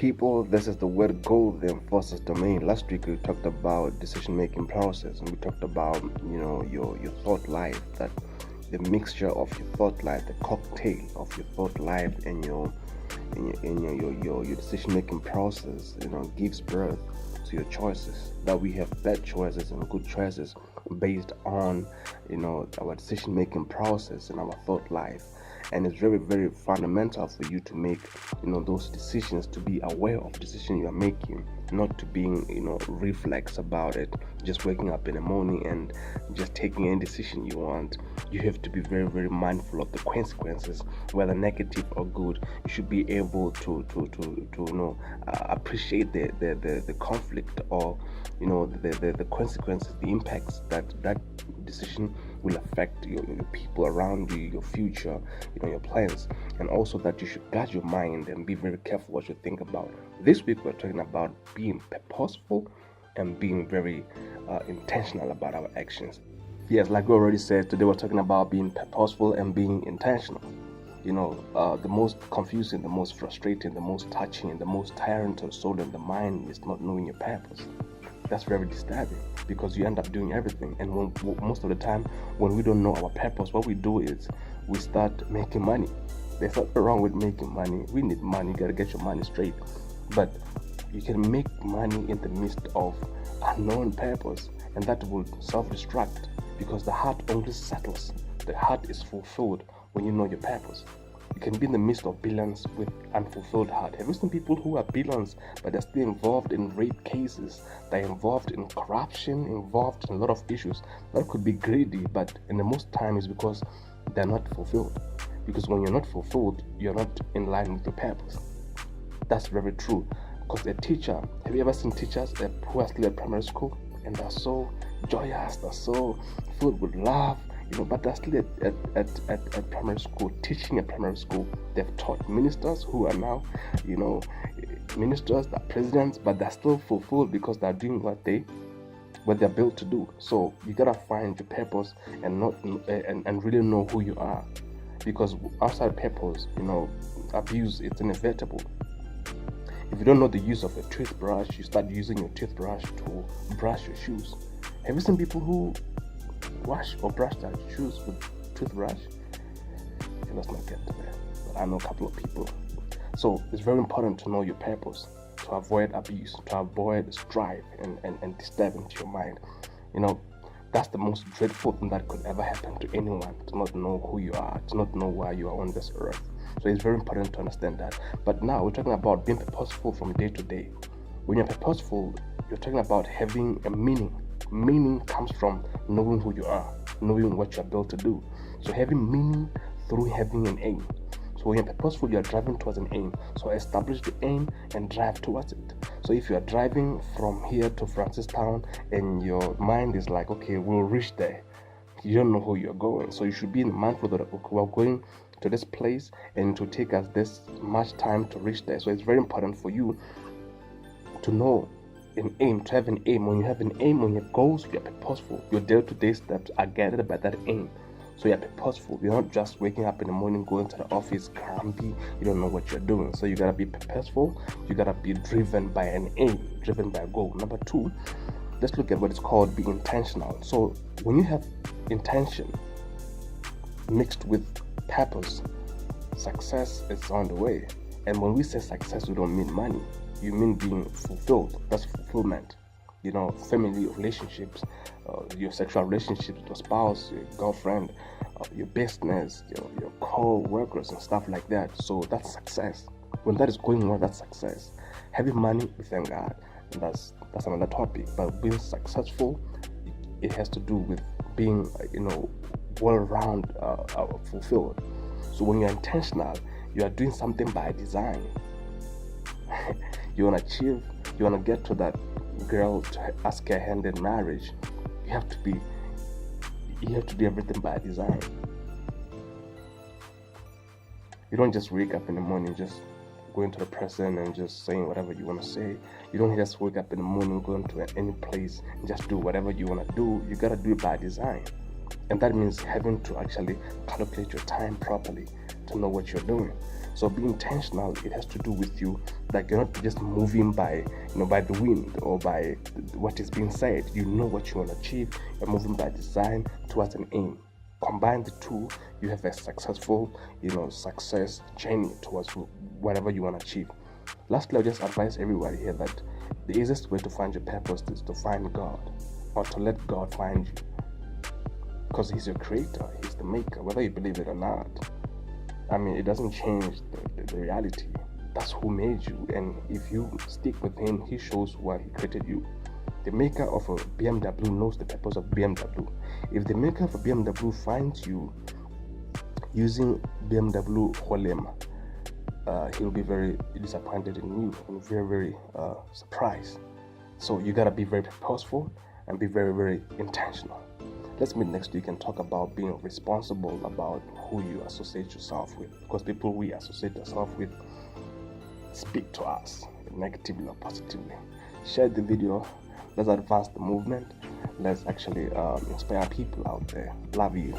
people, this is the word goal, the enforces domain. Last week we talked about decision-making process, and we talked about your thought life, that the mixture of your thought life, the cocktail of your thought life and your decision-making process, gives birth to your choices. That we have bad choices and good choices based on our decision-making process and our thought life. And it's very, very fundamental for you to make those decisions, to be aware of the decision you are making, not to being reflex about it, just waking up in the morning and just taking any decision you want. You have to be very, very mindful of the consequences, whether negative or good. You should be able to appreciate the conflict, or the consequences, the impacts that decision will affect your people around you, your future, your plans. And also that you should guard your mind and be very careful what you think about. This week we're talking about being purposeful and being very intentional about our actions. Yes, like we already said, today we're talking about being purposeful and being intentional. The most confusing, the most frustrating, the most touching, and the most tiring to the soul and the mind is not knowing your purpose. That's very disturbing, because you end up doing everything. And most of the time, when we don't know our purpose, what we do is we start making money. There's nothing wrong with making money. We need money. You gotta get your money straight. But you can make money in the midst of unknown purpose, and that will self-destruct, because the heart only settles. The heart is fulfilled when you know your purpose. You can be in the midst of billions with unfulfilled heart. Have you seen people who are billions but they're still involved in rape cases? They're involved in corruption, involved in a lot of issues. That could be greedy, but in the most time is because they're not fulfilled. Because when you're not fulfilled, you're not in line with your purpose. That's very true. Because a teacher, have you ever seen teachers who are still at primary school, and they're so joyous, they're so filled with love, but they're still at primary school, teaching at primary school. They've taught ministers who are now, ministers, they're presidents, but they're still fulfilled because they're doing what they're built to do. So you gotta find your purpose and really know who you are, because outside purpose, abuse, it's inevitable. If you don't know the use of a toothbrush, you start using your toothbrush to brush your shoes. Have you seen people who wash or brush their shoes with toothbrush? Okay, let's not get to that, but I know a couple of people. So it's very important to know your purpose, to avoid abuse, to avoid strife and disturbing to your mind. That's the most dreadful thing that could ever happen to anyone, to not know who you are, to not know why you are on this earth. So it's very important to understand that. But now we're talking about being purposeful from day to day. When you're purposeful, you're talking about having a meaning. Meaning comes from knowing who you are, knowing what you're built to do. So having meaning through having an aim. So when you're purposeful, you're driving towards an aim. So establish the aim and drive towards it. So if you're driving from here to Francistown and your mind is like, okay, we'll reach there, you don't know who you're going. So you should be mindful that we're going to this place and to take us this much time to reach there. So it's very important for you to know an aim, to have an aim. When you have an aim, when your goals, you're purposeful. Your day-to-day steps are guided by that aim. So you're purposeful. You're not just waking up in the morning, going to the office, grumpy. You don't know what you're doing. So you gotta be purposeful. You gotta be driven by an aim, driven by a goal. Number two, let's look at what is called being intentional. So when you have intention mixed with purpose, success is on the way. And when we say success, we don't mean money. You mean being fulfilled. That's fulfillment. Family relationships, your sexual relationships with your spouse, your girlfriend, your business, your co-workers and stuff like that. So that's success. When that is going well, that's success. Having money, we thank God. And that's another topic. But being successful, it has to do with being, well-round, fulfilled. So when you're intentional, you are doing something by design. You want to achieve, you want to get to that girl to ask her hand in marriage, you have to do everything by design. You don't just wake up in the morning just going to the person and just saying whatever you want to say. You don't just wake up in the morning going to any place and just do whatever you want to do. You got to do it by design. And that means having to actually calculate your time properly to know what you're doing. So be intentional. It has to do with you, like you're not just moving by by the wind or by what is being said. You know what you want to achieve. You're moving by design towards an aim. Combine the two, you have a successful success journey towards whatever you want to achieve. Lastly, I'll just advise everybody here that the easiest way to find your purpose is to find God, or to let God find you, because He's your creator, He's the maker, whether you believe it or not. I mean, it doesn't change the reality. That's who made you, and if you stick with Him, He shows why He created you. The maker of a BMW knows the purpose of BMW. If the maker of a BMW finds you using BMW Holem, he'll be very disappointed in you and very, very surprised. So you gotta be very purposeful and be very, very intentional. Let's meet next week and talk about being responsible about who you associate yourself with, because people we associate ourselves with speak to us negatively or positively. Share the video. Let's advance the movement. Let's actually inspire people out there. Love you.